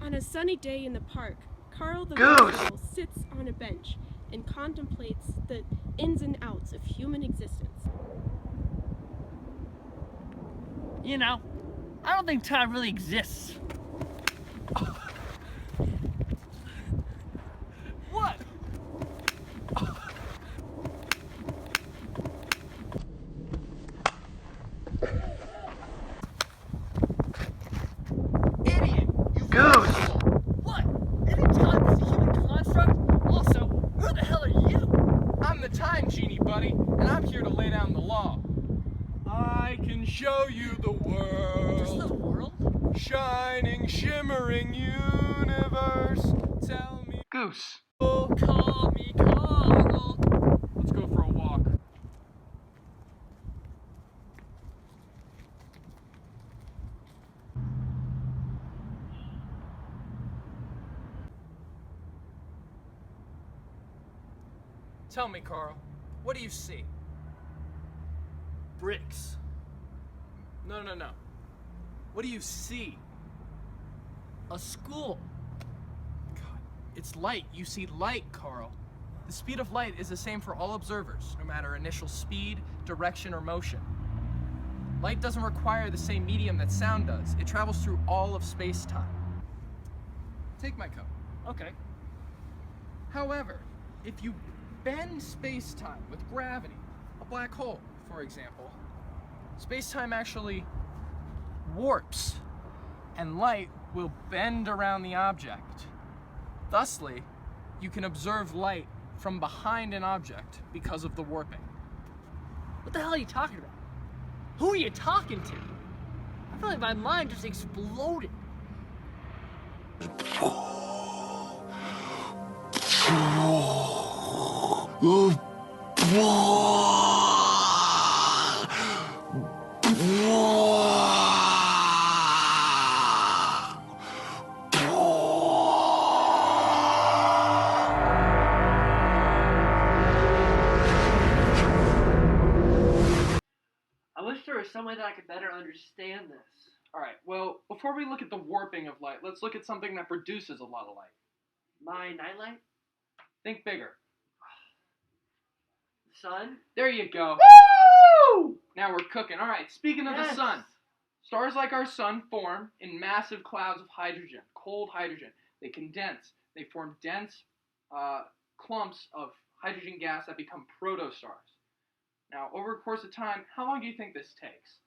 On a sunny day in the park, Carl the Goose sits on a bench and contemplates the ins and outs of human existence. You know, I don't think time really exists. What? Idiot! You Goose! What? You think time is a human construct? Also, who the hell are you? I'm the time genie, buddy, and I'm here to lay down the law. I can show you the world. Just the world? Shining, shimmering universe. Tell me, Goose. call me Carl. Let's go for a walk. Tell me, Carl, what do you see? Bricks. No. What do you see? A school. God, it's light. You see light, Carl. The speed of light is the same for all observers, no matter initial speed, direction, or motion. Light doesn't require the same medium that sound does. It travels through all of space-time. Take my coat. Okay. However, if you bend space-time with gravity, a black hole, for example, space-time actually warps, and light will bend around the object. Thusly, you can observe light from behind an object because of the warping. What the hell are you talking about? Who are you talking to? I feel like my mind just exploded. I wish there was some way that I could better understand this. Alright, well, before we look at the warping of light, let's look at something that produces a lot of light. My nightlight? Think bigger. Sun? There you go. Woo! Now we're cooking. Alright, speaking of the sun, stars like our sun form in massive clouds of hydrogen, cold hydrogen. They condense. They form dense clumps of hydrogen gas that become protostars. Now, over a course of time, how long do you think this takes?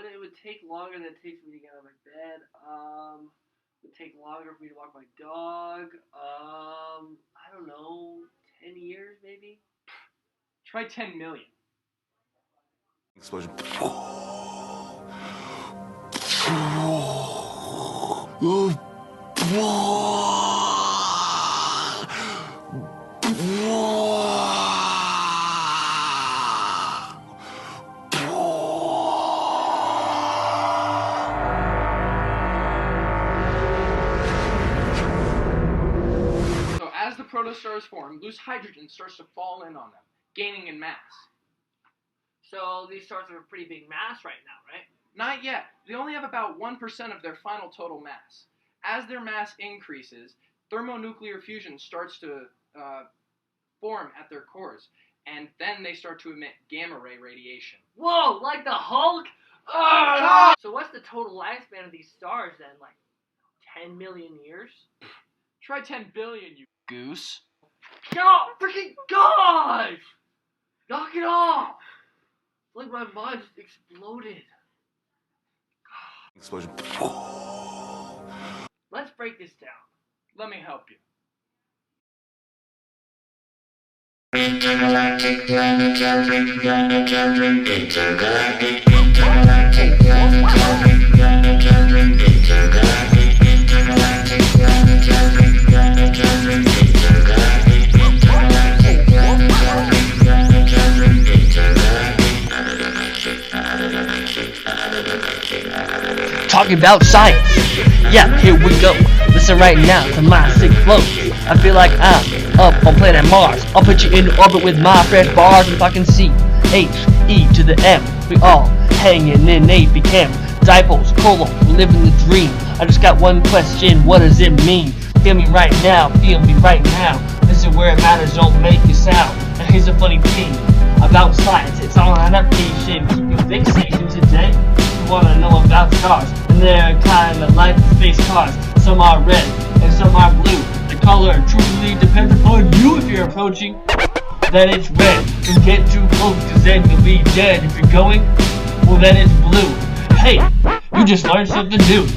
It would take longer than it takes me to get out of my bed. It would take longer for me to walk my dog. I don't know, 10 years maybe? Try 10 million. Explosion. Protostars form, loose hydrogen starts to fall in on them, gaining in mass. So these stars are a pretty big mass right now, right? Not yet. They only have about 1% of their final total mass. As their mass increases, thermonuclear fusion starts to form at their cores, and then they start to emit gamma ray radiation. Whoa, like the Hulk? Oh! So what's the total lifespan of these stars then? Like 10 million years? Try 10 billion, you goose. God, freaking gosh! Knock it off! Like my mind just exploded. Explosion. Let's break this down. Let me help you. Talking about science. Yeah, here we go. Listen right now to my sick flow. I feel like I'm up on planet Mars. I'll put you in orbit with my fresh bars. If I can see H-E to the M, we all hanging in AP Chem. Diples, Colo, living the dream. I just got one question, what does it mean? Feel me right now, feel me right now. This is where it matters, don't make a sound. Now here's a funny thing about science, it's all adaptation. Keep your fixation today. You wanna know about stars, and they're kinda like space cars. Some are red, and some are blue. The color truly depends upon you. If you're approaching, then it's red. Don't get too close, cause then you'll be dead. If you're going, well then it's blue. Hey, you just learned something new.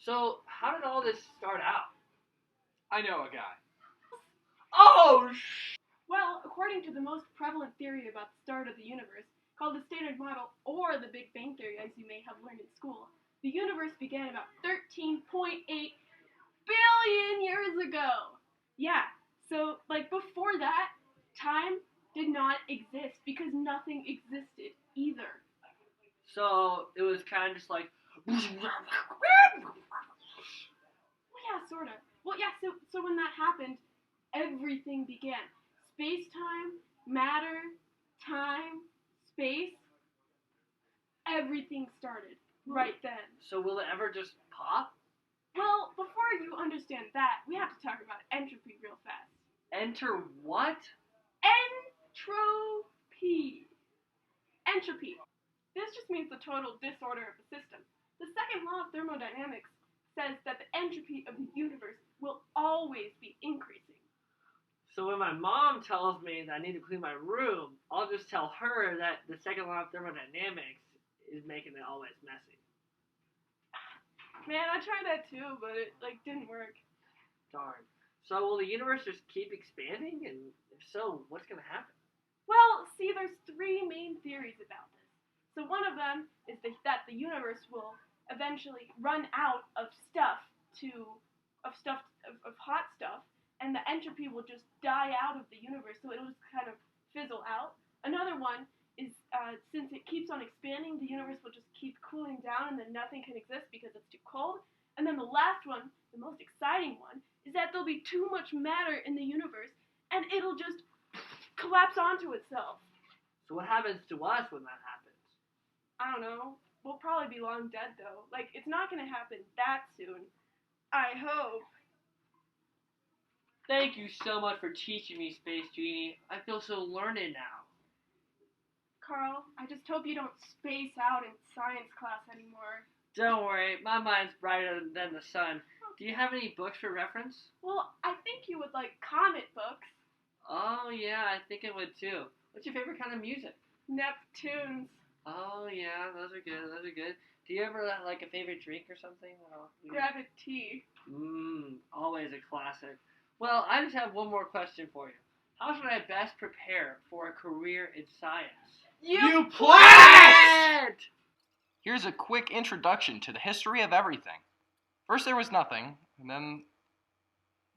So, how did all this start out? I know a guy. Oh, Well, according to the most prevalent theory about the start of the universe, called the Standard Model or the Big Bang Theory, as you may have learned in school, the universe began about 13.8 billion years ago. Yeah, so like before that, time did not exist because nothing existed either. so it was kind of just like. Well, yeah, sort of. Well, yeah, so when that happened, everything began. Space-time, matter, time, space, everything started right then. So will it ever just pop? Well, before you understand that, we have to talk about entropy real fast. Enter what? Entropy. Entropy. This just means the total disorder of the system. The second law of thermodynamics says that the entropy of the universe will always be increasing. So when my mom tells me that I need to clean my room, I'll just tell her that the second law of thermodynamics is making it always messy. Man, I tried that too, but it didn't work. Darn. So will the universe just keep expanding? And if so, what's going to happen? Well, see, there's three main theories about this. So one of them is that the universe will eventually run out of hot stuff, and the entropy will just die out of the universe, so it'll just kind of fizzle out. Another one is since it keeps on expanding, the universe will just keep cooling down, and then nothing can exist because it's too cold. And then the last one, the most exciting one, is that there'll be too much matter in the universe, and it'll just collapse onto itself. So what happens to us when that happens? I don't know. We'll probably be long dead, though. It's not going to happen that soon. I hope. Thank you so much for teaching me, Space Genie. I feel so learned now. Carl, I just hope you don't space out in science class anymore. Don't worry, my mind's brighter than the sun. Do you have any books for reference? Well, I think you would like comic books. Oh yeah, I think I would too. What's your favorite kind of music? Neptunes. Oh yeah, those are good. Those are good. Do you ever like a favorite drink or something? Gravity. Always a classic. Well, I just have one more question for you. How should I best prepare for a career in science? You planet! Here's a quick introduction to the history of everything. First there was nothing, and then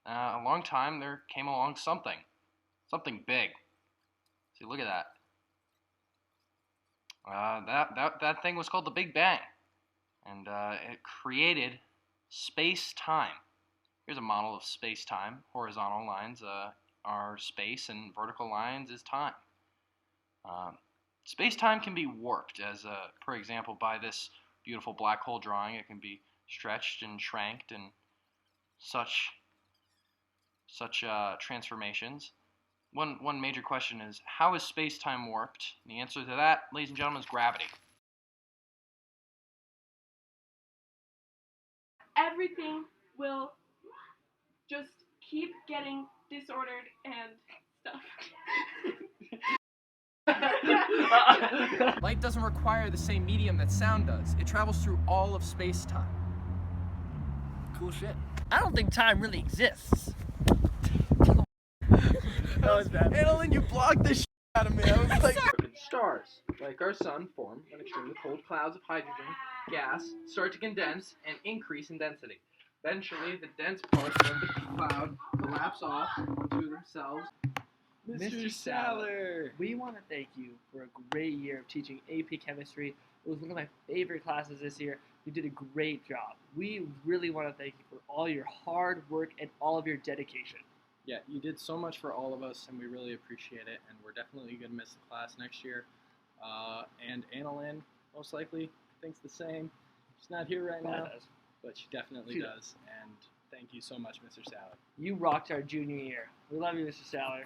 a long time there came along something. Something big. See, look at that. That thing was called the Big Bang. And it created space-time. Here's a model of space-time. Horizontal lines are space, and vertical lines is time. Space-time can be warped, as for example, by this beautiful black hole drawing. It can be stretched and shranked and such transformations. One major question is, how is space-time warped? And the answer to that, ladies and gentlemen, is gravity. Everything will just keep getting disordered and stuff. Light doesn't require the same medium that sound does. It travels through all of space-time. Cool shit. I don't think time really exists. That was bad. Annalyn, you blocked the shit out of me. I was like... Stars, like our sun, form when extremely cold clouds of hydrogen gas start to condense and increase in density. Eventually, the dense parts of the cloud collapse off onto themselves Mr. Saller. We want to thank you for a great year of teaching AP Chemistry. It was one of my favorite classes this year. You did a great job. We really want to thank you for all your hard work and all of your dedication. Yeah, you did so much for all of us, and we really appreciate it. And we're definitely going to miss the class next year. And Annalyn, most likely, thinks the same. She's not here right now, but she definitely does. And thank you so much, Mr. Saller. You rocked our junior year. We love you, Mr. Saller.